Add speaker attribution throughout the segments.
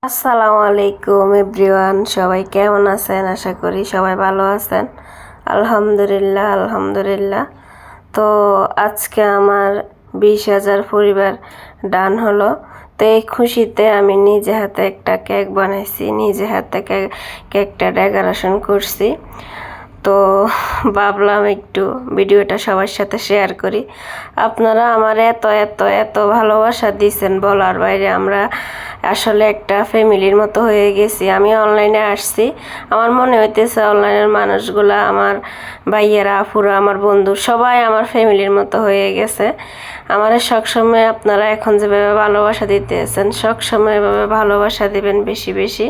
Speaker 1: আসসালামু আলাইকুম এভরিওয়ান, সবাই কেমন আছেন? আশা করি সবাই ভালো আছেন। আলহামদুলিল্লাহ। তো আজকে আমার 20,000 পরিবার ডান হলো। তো এই খুশিতে আমি নিজে হাতে একটা কেক বানাইছি, নিজে হাতে কেকটা ডেকোরেশন করছি। তো ভাবলাম একটু ভিডিওটা সবার সাথে শেয়ার করি। আপনারা আমার এত এত এত ভালোবাসা দিয়েছেন বলার বাইরে। আমরা আসলে একটা ফ্যামিলির মতো হয়ে গেছি। আমি অনলাইনে আসছি, আমার মনে হইতেছে অনলাইনের মানুষগুলা, আমার ভাইয়েরা, আপুরা, আমার বন্ধু সবাই আমার ফ্যামিলির মতো হয়ে গেছে। আমার সবসময় আপনারা এখন যেভাবে ভালোবাসা দিতেছেন, সবসময় এভাবে ভালোবাসা দিবেন বেশি বেশি।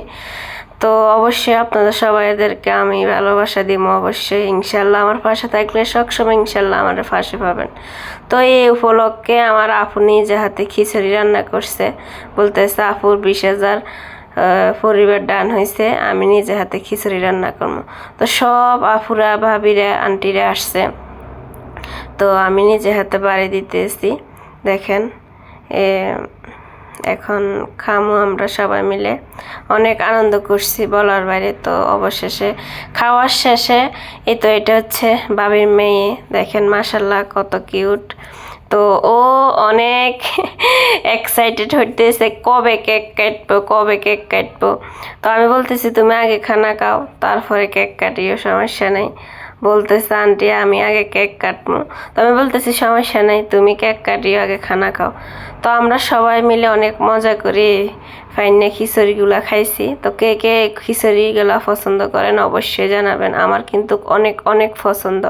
Speaker 1: তো অবশ্যই আপনাদের সবাইদেরকে আমি ভালোবাসা দিব অবশ্যই। ইনশাল্লাহ আমার পাশে থাকলে সবসময় ইনশাল্লাহ আমার পাশে পাবেন। তো এই উপলক্ষে আমার আপু নিজে হাতে খিচুড়ি রান্না করছে, বলতেছে আপুর 20,000 পরিবার ডান হয়েছে, আমি নিজে হাতে খিচুড়ি রান্না করবো। তো সব আপুরা, ভাবিরা, আন্টিরা আসছে, তো আমি নিজে হাতে বাড়ি দিতেছি। দেখেন এখন খামু আমরা সবাই মিলে, অনেক আনন্দ করছি বলার বাইরে। তো অবশেষে খাওয়ার শেষে এটা হচ্ছে বাবির মেয়ে, দেখেন মাশাল্লাহ কত কিউট। তো ও অনেক এক্সাইটেড হইতেছে, কবে কেক কাটবো। তো আমি বলতেছি তুমি আগে খানা খাও, তারপরে কেক কাটিও, সমস্যা নেই। বলতেছে আন্টি আমি আগে কেক কাটবো। তো আমি বলতেছি সমস্যা নেই, তুমি কেক কাটিও, আগে খানা খাও। তো আমরা সবাই মিলে অনেক মজা করি ফাইনে খিচুড়িগুলা খাইছি। তো কে কে খিচুড়িগুলা পছন্দ করেন অবশ্যই জানাবেন, আমার কিন্তু অনেক অনেক পছন্দ।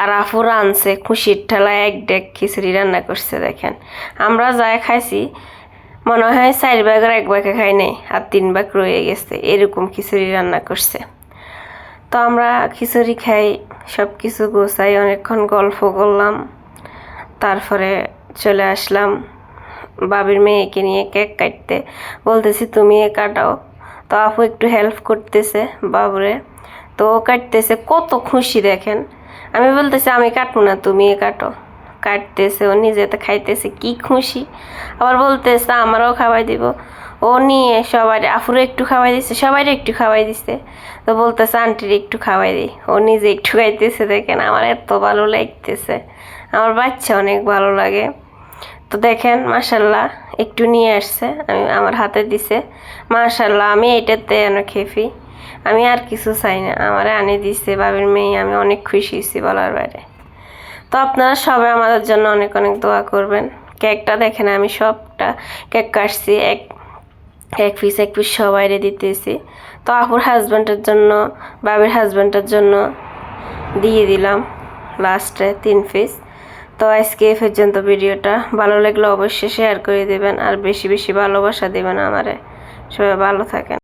Speaker 1: আর আফুরা আনছে খুশির ঠেলায় 1 ডেক খিচুড়ি রান্না করছে। দেখেন আমরা যা খাইছি মনে হয় 4 ভাগের 1 ভাগে খাই নাই, আর 3 ভাগ রয়ে গেছে, এরকম খিচুড়ি রান্না করছে। তো আমরা খিচুড়ি খাই, সব কিছু গোছাই, অনেকক্ষণ গল্প করলাম, তারপরে চলে আসলাম বাবির মেয়েকে নিয়ে কেক কাটতে। বলতেছি তুমি কাটাও। তো আপু একটু হেল্প করতেছে বাবুরে, তো ও কাটতেছে, কত খুশি দেখেন। আমি বলতেছি আমি কাটবো না, তুমি কাটো। কাটতেছে, ও নিজেতে খাইতেছে, কি খুশি। আবার বলতেছে আমারও খাওয়াই দিব। ও নিয়ে সবাই, আফুরে একটু খাওয়াই দিচ্ছে, সবাইরে একটু খাওয়াই দিচ্ছে। তো বলতেছে আন্টির একটু খাওয়াই দিই, ও নিজে একটু খাইতেছে। দেখেন আমার এত ভালো লাগতেছে, আমার বাচ্চা অনেক ভালো লাগে। তো দেখেন মাশাল্লাহ একটু নিয়ে আসছে, আমি আমার হাতে দিছে। মাশাল্লাহ আমি এইটাতে খেফি, আমি আর কিছু চাই না, আমারে আনি দিছে বাবির মেয়ে, আমি অনেক খুশি হয়েছি বলার বাইরে। তো আপনারা সবাই আমাদের জন্য অনেক অনেক দোয়া করবেন। কেকটা দেখেন আমি সবটা কেক কাটছি, এক পিস সবাইরে দিতেছি। তো আপুর হাজব্যান্ডের জন্য, বাবির হাজব্যান্ডের জন্য দিয়ে দিলাম লাস্টে 3 পিস। তো আজকে এই পর্যন্ত ভিডিওটা, ভালো লাগলে অবশ্যই শেয়ার করে দেবেন, আর বেশি বেশি ভালোবাসা দেবেন আমারে। সবাই ভালো থাকেন।